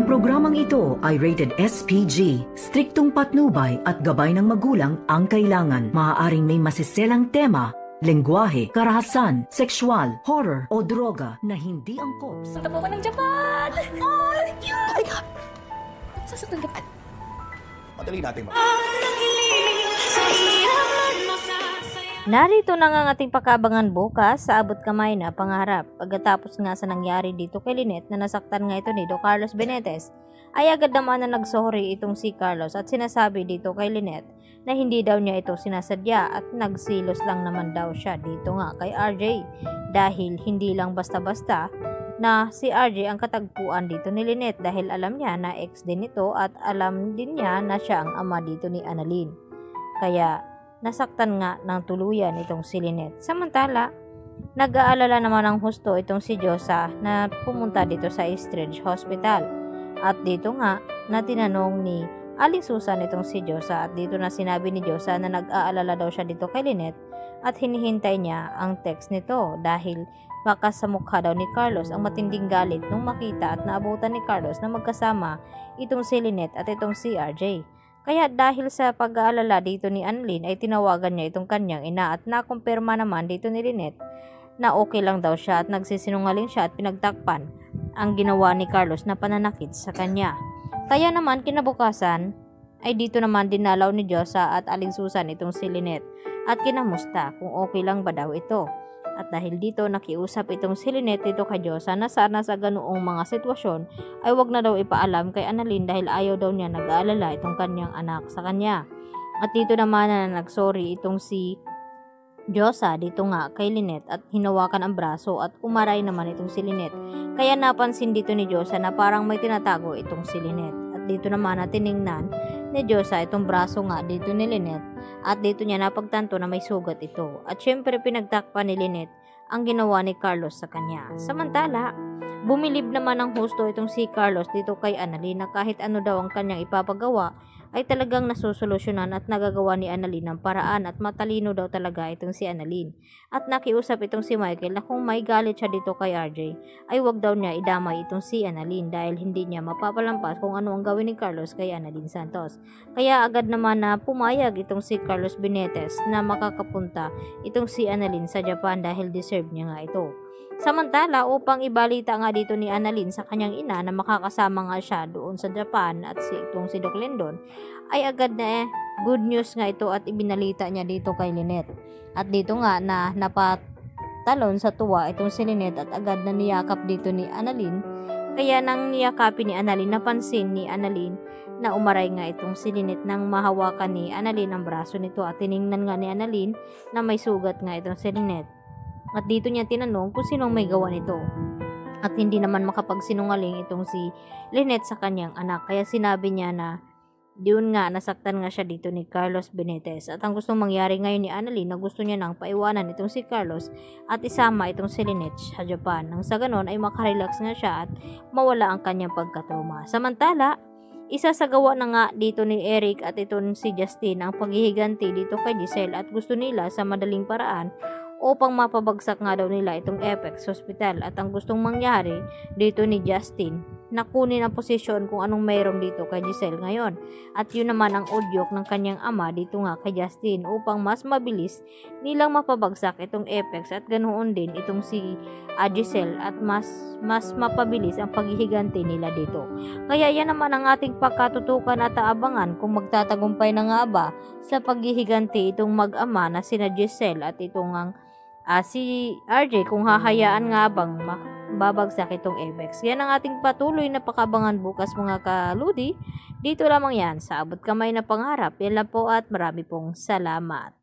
Ang programang ito ay rated SPG. Striktong patnubay at gabay ng magulang ang kailangan. Maaaring may masiselang tema, lengguwahe, karahasan, sexual, horror o droga na hindi angkop sa... Punta po ako ng Japan! Oh, thank you! Oh my God! Sasaktan ka pa. Madali natin Narito na nga ang ating pakabangan bukas sa abot kamay na pangarap. Pagkatapos nga sa nangyari dito kay Lynette na nasaktan nga ito ni Do Carlos Benitez, ay agad naman na nagsorry itong si Carlos at sinasabi dito kay Lynette na hindi daw niya ito sinasadya at nagsilos lang naman daw siya dito nga kay RJ dahil hindi lang basta-basta na si RJ ang katagpuan dito ni Lynette dahil alam niya na ex din ito at alam din niya na siya ang ama dito ni Annalyn. Kaya nasaktan nga ng tuluyan itong si Lynette. Samantala, nag-aalala naman ng husto itong si Josa na pumunta dito sa Eastridge Hospital. At dito nga na tinanong ni Aling Susan itong si Josa at dito na sinabi ni Josa na nag-aalala daw siya dito kay Lynette at hinihintay niya ang text nito dahil baka sa mukha daw ni Carlos ang matinding galit nung makita at naabutan ni Carlos na magkasama itong si Lynette at itong si RJ. Kaya dahil sa pag-aalala dito ni Annalyn ay tinawagan niya itong kanyang ina at nakumpirma naman dito ni Lynette na okay lang daw siya at nagsisinungaling siya at pinagtakpan ang ginawa ni Carlos na pananakit sa kanya. Kaya naman kinabukasan ay dito naman dinalaw ni Josa at Aling Susan itong si Lynette at kinamusta kung okay lang ba daw ito. At dahil dito nakiusap itong si Lynette dito kay Josa na sana sa ganoong mga sitwasyon ay wag na daw ipaalam kay Annalyn dahil ayaw daw niya nag-aalala itong kanyang anak sa kanya. At dito naman na nagsorry itong si Josa dito nga kay Lynette at hinawakan ang braso at umaray naman itong si Lynette. Kaya napansin dito ni Josa na parang may tinatago itong si Lynette. At dito naman na tiningnan ni Josa itong braso nga dito ni Lynette at dito niya napagtanto na may sugat ito. At syempre pinagtakpan ni Lynette ang ginawa ni Carlos sa kanya. Samantala, bumilib naman ng husto itong si Carlos dito kay Annalyn na kahit ano daw ang kanyang ipapagawa ay talagang nasusolusyonan at nagagawa ni Annalyn ng paraan at matalino daw talaga itong si Annalyn. At nakiusap itong si Michael na kung may galit siya dito kay RJ ay wag daw niya idamay itong si Annalyn dahil hindi niya mapapalampas kung ano ang gawin ni Carlos kay Annalyn Santos. Kaya agad naman na pumayag itong si Carlos Benitez na makakapunta itong si Annalyn sa Japan dahil deserve niya nga ito. Samantala, upang ibalita nga dito ni Annalyn sa kanyang ina na makakasama nga siya doon sa Japan at itong si Doc Lindon, ay agad na good news nga ito at ibinalita niya dito kay Lynette. At dito nga na napatalon sa tuwa itong si Lynette at agad na niyakap dito ni Annalyn. Kaya nang niyakapin ni Annalyn, napansin ni Annalyn na umaray nga itong si Lynette nang mahawakan ni Annalyn ang braso nito at tiningnan nga ni Annalyn na may sugat nga itong si Lynette. At dito niya tinanong kung sinong may gawa nito. At hindi naman makapagsinungaling itong si Lynette sa kanyang anak. Kaya sinabi niya na diyon nga nasaktan nga siya dito ni Carlos Benitez. At ang gustong mangyari ngayon ni Annalyn na gusto niya nang paiwanan itong si Carlos at isama itong si Lynette sa Japan. Nang sa ganon ay makarelax nga siya at mawala ang kanyang pagkatrauma. Samantala, isasagawa na nga dito ni Eric at itong si Justin ang paghihiganti dito kay Giselle at gusto nila sa madaling paraan upang mapabagsak nga daw nila itong Apex Hospital. At ang gustong mangyari dito ni Justin na kunin ang posisyon kung anong mayroon dito kay Giselle ngayon. At yun naman ang udyok ng kanyang ama dito nga kay Justin upang mas mabilis nilang mapabagsak itong Apex at ganoon din itong si Giselle at mas mapabilis ang paghihiganti nila dito. Kaya yan naman ang ating pagkatutukan at aabangan kung magtatagumpay na nga ba sa paghihiganti itong mag-ama na sina Giselle at itong ang si RJ kung hahayaan nga bang babagsak itong Apex. Yan ang ating patuloy na pakabangan bukas mga kaludi. Dito lamang yan sa abot kamay na pangarap. Yan lang po at marami pong salamat.